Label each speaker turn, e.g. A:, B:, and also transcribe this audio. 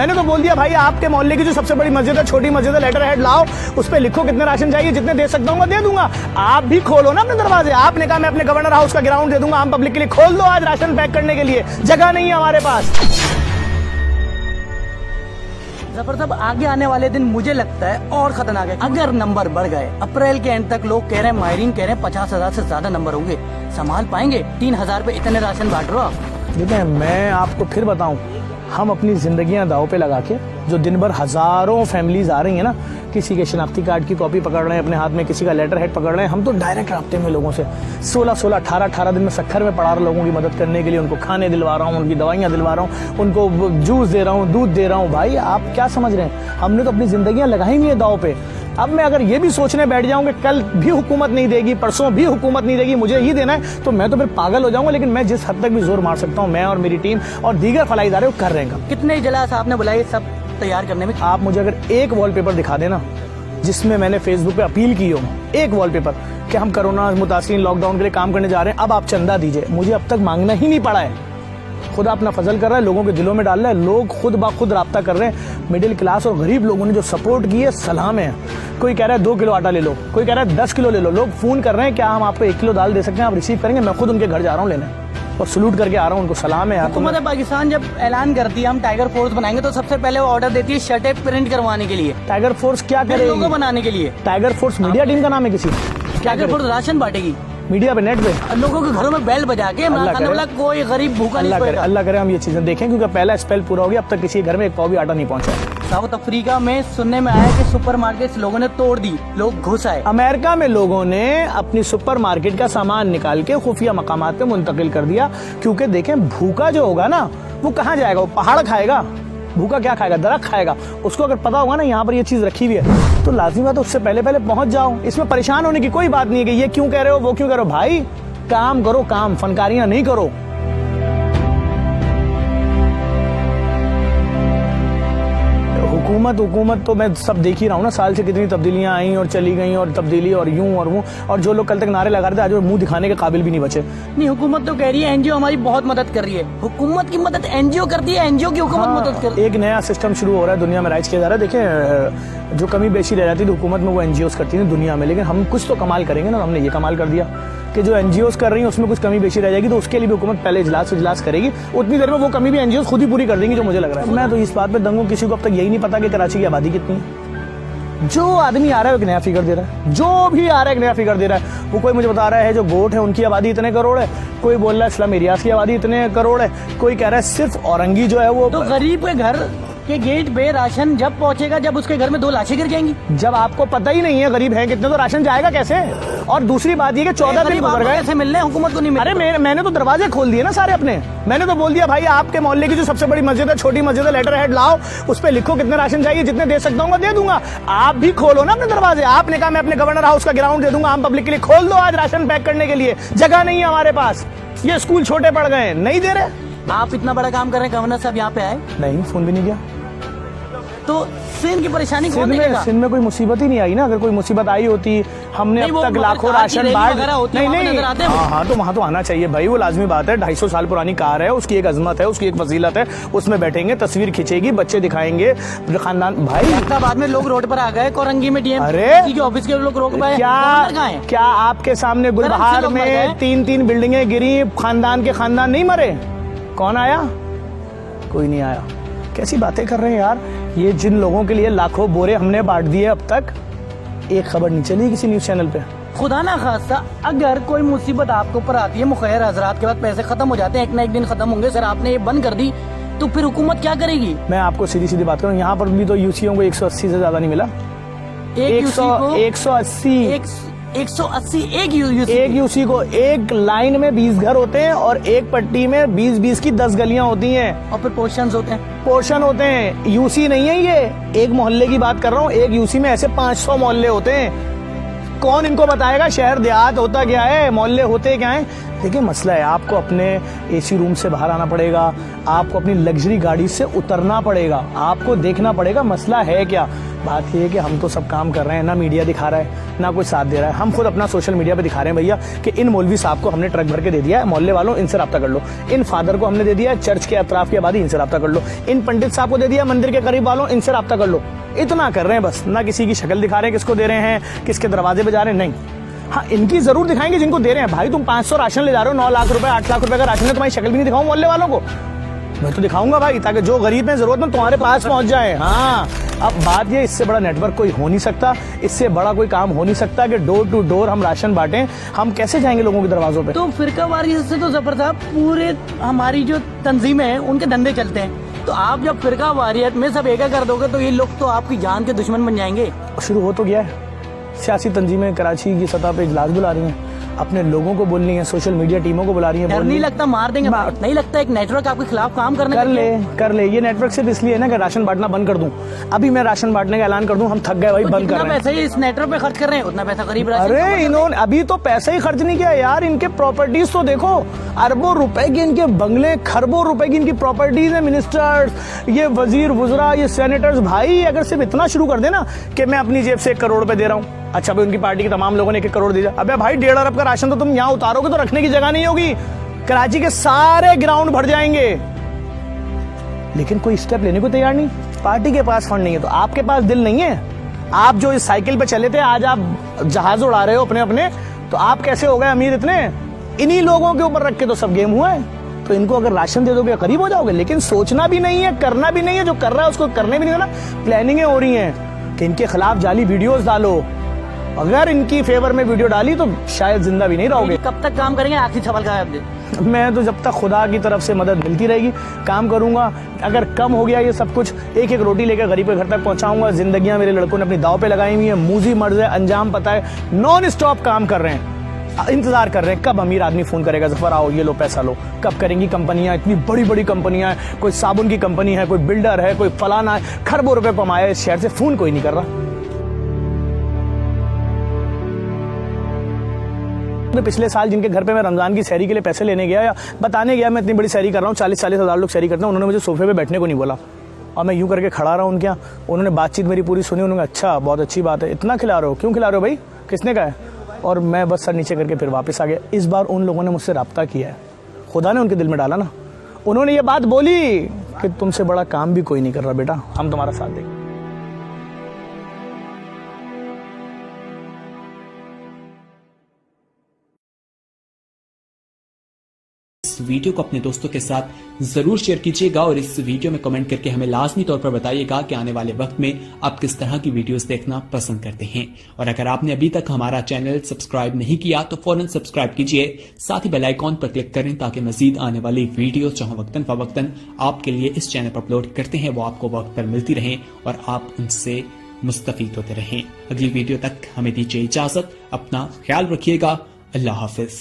A: मैंने तो बोल दिया भाई, आपके मोहल्ले की जो सबसे बड़ी मस्जिद है, छोटी मस्जिद है, लेटर हेड लाओ, उस पर लिखो कितने राशन चाहिए, जितने दे सकता हूँ मैं दे दूंगा। आप भी खोलो ना अपने दरवाजे। आपने कहा मैं अपने गवर्नर हाउस का ग्राउंड दे दूंगा आम पब्लिक के लिए, खोल दो आज राशन पैक करने के लिए, जगह नहीं है हमारे पास।
B: जफर साहब, आगे आने वाले दिन मुझे लगता है और खतरनाक है। अगर नंबर बढ़ गए, अप्रैल के एंड तक लोग कह रहे हैं, माहिरीन कह रहे हैं 50,000 से ज्यादा नंबर होंगे, संभाल पाएंगे? 3,000 पे इतने राशन बांट रहे हो आप।
A: देखिए, मैं आपको फिर बताऊं, हम अपनी जिंदगियां दांव पे लगा के, जो दिन भर हजारों फैमिलीज आ रही है ना, किसी के शनाख्ती कार्ड की कॉपी पकड़ रहे हैं अपने हाथ में, किसी का लेटर हेड पकड़ रहे हैं, हम तो डायरेक्ट राब्ते में लोगों से 16-16, 18-18 दिन में सक्खर में पड़ा रहा लोगों की मदद करने के लिए, उनको खाने दिलवा रहा हूँ, उनकी दवाइयाँ दिलवा रहा हूँ, उनको जूस दे रहा हूँ, दूध दे रहा हूँ। भाई आप क्या समझ रहे हैं, हमने तो अपनी जिंदगियां लगाई हुई है दांव पे। अब मैं अगर ये भी सोचने बैठ जाऊं कि कल भी हुकूमत नहीं देगी, परसों भी हुकूमत नहीं देगी, मुझे ही देना है, तो मैं तो फिर पागल हो जाऊंगा। लेकिन मैं जिस हद तक भी जोर मार सकता हूं, मैं और मेरी टीम और दीगर फलाई इदारे वो कर रहे हैं।
B: कितने इजलास आपने बुलाए सब तैयार करने में?
A: आप मुझे अगर एक वॉलपेपर दिखा देना जिसमें मैंने फेसबुक पे अपील की हो, एक वॉलपेपर कि हम कोरोना मुतासिरीन लॉकडाउन के लिए काम करने जा रहे हैं, अब आप चंदा दीजिए, मुझे अब तक मांगना ही नहीं पड़ा है। खुदा अपना फजल कर रहा है, लोगों के दिलों में डाल रहा है, लोग खुद ब खुद राब्ता कर रहे हैं। मिडिल क्लास और गरीब लोगों ने जो सपोर्ट की है, सलाम है। कोई कह रहा है 2 किलो आटा ले लो, कोई कह रहा है 10 किलो ले लो, लोग फोन कर रहे हैं क्या हम आपको 1 किलो दाल दे सकते हैं, आप रिसीव करेंगे? मैं खुद उनके घर जा रहा हूँ लेने और सलूट करके आ रहा हूँ, उनको सलाम है यार।
B: हुकूमत पाकिस्तान जब ऐलान करती है हम टाइगर फोर्स बनाएंगे, तो सबसे पहले वो ऑर्डर देती है शर्टें प्रिंट करवाने के लिए।
A: टाइगर फोर्स क्या करेगी?
B: लोगो बनाने के लिए।
A: टाइगर फोर्स मीडिया टीम का नाम है किसी? क्या
B: टाइगर फोर्स राशन बांटेगी
A: मीडिया पे, नेट पे,
B: लोगों के घरों में बेल बजा के, वाला कोई गरीब भूखा नहीं सोएगा।
A: अल्लाह करे हम ये चीजें देखें, क्योंकि पहला स्पेल पूरा हो गया, अब तक किसी घर में एक पाव भी आटा नहीं पहुंचा।
B: साउथ अफ्रीका में सुनने में आया कि सुपरमार्केट लोगों ने तोड़ दी, लोग घुस आए।
A: अमेरिका में लोगों ने अपनी सुपरमार्केट का सामान निकाल के खुफिया मकामात पे मुंतकिल कर दिया, क्योंकि देखें भूखा जो होगा ना, वो कहाँ जाएगा? वो पहाड़ खाएगा? भूखा क्या खाएगा? दरख्त खाएगा। उसको अगर पता होगा ना यहाँ पर ये चीज रखी हुई है, तो लाजिमी बात है उससे पहले पहले पहुंच जाओ। इसमें परेशान होने की कोई बात नहीं है कि ये क्यों कह रहे हो, वो क्यों कह रहे हो। भाई काम करो, काम, फनकारियां नहीं करो। हुकूमत तो मैं सब देख ही रहा हूँ ना, साल से कितनी तब्दीलियां आई और चली गई, और तब्दीली और यूं और वो, और जो लोग कल तक नारे लगा रहे थे आज वो मुंह दिखाने के काबिल भी नहीं बचे।
B: नहीं, हुकूमत तो कह रही है एनजीओ हमारी बहुत मदद कर रही है। हुकूमत की मदद एनजीओ करती है, एनजीओ की हुकूमत मदद करती है।
A: एक नया सिस्टम शुरू हो रहा है दुनिया में, राइज किया जा रहा है। देखिए, जो कमी बेशी रह जाती थी हुकूमत में, वो एनजीओ करती है दुनिया में, लेकिन हम कुछ तो कमाल करेंगे ना। हमने ये कमाल कर दिया कि जो एनजीओ कर रही है उसमें कुछ कमी बेशी रह जाएगी, तो उसके लिए भी हुकूमत पहले इजलास करेगी, उतनी देर में वो कमी भी एनजीओ खुद ही पूरी कर देंगी, जो मुझे लग रहा है। मैं तो इस बात पे दंग हूं, किसी को अब तक यही नहीं पता कि कराची की आबादी कितनी है। जो आदमी आ रहा है एक नया फिगर दे रहा है, जो भी आ रहा है एक नया फिगर दे रहा है। वो कोई मुझे बता रहा है जो गोट है उनकी आबादी इतने करोड़ है, कोई बोल रहा है स्लम एरियाज की आबादी इतने करोड़ है, कोई कह रहा है सिर्फ औरंगी जो है वो।
B: तो गरीब के घर के गेट पे राशन जब पहुंचेगा जब उसके घर में 2 लाशें गिर जाएंगी।
A: जब आपको पता ही नहीं है गरीब है कितने, तो राशन जाएगा कैसे? और दूसरी बात ये कि 14 दिन गुजर गए,
B: कैसे मिल रहे हैं, हुकूमत को नहीं मिल।
A: अरे मैंने तो दरवाजे खोल दिए ना सारे अपने। मैंने तो बोल दिया भाई, आपके मोहल्ले की जो सबसे बड़ी मस्जिद है, छोटी मस्जिद है, लेटर हेड लाओ, उस पर लिखो कितने राशन चाहिए, जितने दे सकता हूँ मैं दे दूंगा। आप भी खोलो ना अपने दरवाजे। आपने कहा मैं अपने गवर्नर हाउस का ग्राउंड दे दूंगा आम पब्लिक के लिए, खोल दो आज राशन पैक करने के लिए, जगह नहीं है हमारे पास। ये स्कूल छोटे पड़ गए, नहीं दे रहे।
B: आप इतना बड़ा काम कर रहे हैं, गवर्नर साहब यहाँ पे आए
A: नहीं, फोन भी नहीं किया।
B: तो सिंध की परेशानी
A: सिंध में कोई मुसीबत ही नहीं आई ना। अगर कोई मुसीबत आई होती, हमने अब तक लाखों राशन बांट। नहीं, हाँ तो वहाँ तो आना चाहिए भाई, वो लाजमी बात है। 250 साल पुरानी कार है, उसकी एक अजमत है, उसकी एक फजीलत है, उसमें बैठेंगे, तस्वीर खींचेगी, बच्चे दिखाएंगे, खानदान। भाई
B: बाद में लोग रोड पर आ गए, कोरंगी में डीएम ऑफिस के लोग रोक पाए।
A: क्या आपके सामने गुलबहार में 3-3 बिल्डिंगें गिरी, खानदान के खानदान नहीं मरे? कौन आया? कोई नहीं आया। कैसी बातें कर रहे हैं यार। ये जिन लोगों के लिए लाखों बोरे हमने बांट दिए, अब तक एक खबर नहीं चली किसी न्यूज चैनल पे।
B: खुदा ना खास्ता अगर कोई मुसीबत आपके ऊपर आती है, मुखैर हजरात के बाद पैसे खत्म हो जाते हैं, एक ना एक दिन खत्म होंगे। सर आपने ये बंद कर दी तो फिर हुकूमत क्या करेगी?
A: मैं आपको सीधी बात करूँ, यहाँ पर भी तो यूसीओ को 180 से ज्यादा नहीं मिला।
B: 180 एक
A: यूसी को। एक लाइन में 20 घर होते हैं और एक पट्टी में 20-20 की 10 गलियां होती हैं,
B: और फिर पोर्शन होते हैं।
A: यूसी नहीं है ये, एक मोहल्ले की बात कर रहा हूँ। एक यूसी में ऐसे 500 मोहल्ले होते हैं। कौन इनको बताएगा शहर देहात होता क्या है, मोहल्ले होते क्या है? देखिए मसला है, आपको अपने एसी रूम से बाहर आना पड़ेगा, आपको अपनी लग्जरी गाड़ी से उतरना पड़ेगा, आपको देखना पड़ेगा मसला है क्या। बात ये है कि हम तो सब काम कर रहे हैं, ना मीडिया दिखा रहा है ना कोई साथ दे रहा है। हम खुद अपना सोशल मीडिया पे दिखा रहे हैं भैया कि इन मौलवी साहब को हमने ट्रक भर के दे दिया है, मोहल्ले वालों इनसे रब्ता कर लो। इन फादर को हमने दे दिया है, चर्च के अतराफ की आबादी इनसे रब्ता कर लो। इन पंडित साहब को दे दिया, मंदिर के करीब वालों इनसे रब्ता कर लो। इतना कर रहे हैं बस, ना किसी की शक्ल दिखा रहे हैं किसको दे रहे हैं, किसके दरवाजे पे जा रहे हैं, नहीं। हाँ, इनकी जरूर दिखाएंगे जिनको दे रहे हैं। भाई तुम 500 राशन ले जा रहे हो, 9 लाख रुपए 8 लाख रुपए का राशन है, तुम्हारी शक्ल भी नहीं दिखाऊं मोहल्ले वालों को? मैं तो दिखाऊंगा भाई, ताकि जो गरीब है जरूरतमंद तुम्हारे पास पहुंच जाए। हाँ, अब बात ये, इससे बड़ा नेटवर्क कोई हो नहीं सकता, इससे बड़ा कोई काम हो नहीं सकता कि डोर टू डोर हम राशन बांटें। हम कैसे जाएंगे लोगों के दरवाजों पे?
B: तो फिरका वारियत से तो जफर साहब पूरे हमारी जो तंजीमें हैं उनके धंधे चलते हैं। तो आप जब फिरका वारियत में सब एका कर दोगे तो ये लोग तो आपकी जान के दुश्मन बन जाएंगे।
A: शुरू हो तो गया है, सियासी तंजीमें कराची की सतह पे इजलास बुला रही हैं, अपने लोगों को बोल रही हैं, सोशल मीडिया टीमों को बुला रही हैं।
B: डर नहीं लगता मार देंगे? नहीं लगता एक नेटवर्क आपके खिलाफ काम करने
A: कर ले। ये नेटवर्क सिर्फ इसलिए है ना कि राशन बांटना बंद कर दूं। अभी मैं राशन बांटने का ऐलान कर दूं, हम थक गए भाई, बंद कर रहे हैं।
B: पैसा इस नेटवर्क पे खर्च कर रहे हैं, उतना पैसा गरीब।
A: अरे इन्होंने अभी तो पैसा ही खर्च नहीं किया यार, इनके प्रॉपर्टीज तो देखो, अरबों रुपए के इनके बंगले, खरबों रुपए की इनकी प्रॉपर्टीज है। मिनिस्टर्स, ये वजीर वुजरा, ये सेनेटर्स, भाई अगर सिर्फ इतना शुरू कर देना कि मैं अपनी जेब से 1 करोड़ रुपए दे रहा हूँ, अच्छा भाई उनकी पार्टी के तमाम लोगों ने 1 करोड़ दिया, अबे भाई 1.5 अरब का राशन तो तुम यहाँ उतारोगे तो रखने की जगह नहीं होगी, कराची के सारे ग्राउंड भर जाएंगे। लेकिन कोई स्टेप लेने को तैयार नहीं। पार्टी के पास फंड नहीं है तो आपके पास दिल नहीं है। आप जो इस साइकिल पे चले थे, आज आप जहाज उड़ा रहे हो अपने अपने, तो आप कैसे हो गए अमीर इतने? इन्हीं लोगों के ऊपर रख के तो सब गेम हुआ है। तो इनको अगर राशन दे दोगे करीब हो जाओगे, लेकिन सोचना भी नहीं है, करना भी नहीं है। जो कर रहा है उसको करने भी नहीं देना। प्लानिंगें हो रही हैं कि इनके खिलाफ जाली वीडियोस डालो, अगर इनकी फेवर में वीडियो डाली तो शायद जिंदा भी नहीं रहोगे।
B: कब तक काम करेंगे? आखिरी सवाल का है।
A: मैं तो जब तक खुदा की तरफ से मदद मिलती रहेगी काम करूंगा। अगर कम हो गया ये सब कुछ, एक एक रोटी लेकर गरीब के घर तक पहुंचाऊंगा। जिंदगियां मेरे लड़कों ने अपनी दांव पे लगाई हुई है, मूजी मर्ज है, अंजाम पता है, नॉन स्टॉप काम कर रहे हैं, इंतजार कर रहे हैं कब अमीर आदमी फोन करेगा, जफर आओ ये लो पैसा लो। कब करेंगी कंपनियां, इतनी बड़ी बड़ी कंपनियां, कोई साबुन की कंपनी है, कोई बिल्डर है, कोई फलाना है, खरबों रुपए कमाया इस शहर से, फोन कोई नहीं कर रहा। पिछले साल जिनके घर पे मैं रमजान की सहरी के लिए पैसे लेने गया या बताने गया मैं इतनी बड़ी सहरी कर रहा हूँ, 40-40 हज़ार लोग सहरी करते हैं, उन्होंने मुझे सोफे पे बैठने को नहीं बोला और मैं यूं करके खड़ा रहा उनके यहाँ। उन्होंने बातचीत मेरी पूरी सुनी, उन्होंने अच्छा बहुत अच्छी बात है, इतना खिला रहे हो, क्यों खिला रहे हो भाई, किसने कहा है? और मैं बस सर नीचे करके फिर वापस आ गया। इस बार उन लोगों ने मुझसे रब्ता किया है, खुदा ने उनके दिल में डाला ना, उन्होंने ये बात बोली कि तुमसे बड़ा काम भी कोई नहीं कर रहा बेटा, हम तुम्हारा साथ देंगे।
C: वीडियो को अपने दोस्तों के साथ जरूर शेयर कीजिएगा और इस वीडियो में कमेंट करके हमें लाजमी तौर पर बताइएगा कि आने वाले वक्त में आप किस तरह की वीडियोस देखना पसंद करते हैं। और अगर आपने अभी तक हमारा चैनल सब्सक्राइब नहीं किया तो फौरन सब्सक्राइब कीजिए, साथ ही बेल आइकॉन पर क्लिक करें ताकि मजीद आने वाली वीडियो जहां वक्तन फवक्तन आपके लिए इस चैनल पर अपलोड करते हैं वो आपको वक्त पर मिलती रहें और आप उनसे मुस्तफीद होते रहें। अगली वीडियो तक हमें दीजिए इजाजत, अपना ख्याल रखिएगा, अल्लाह हाफिज।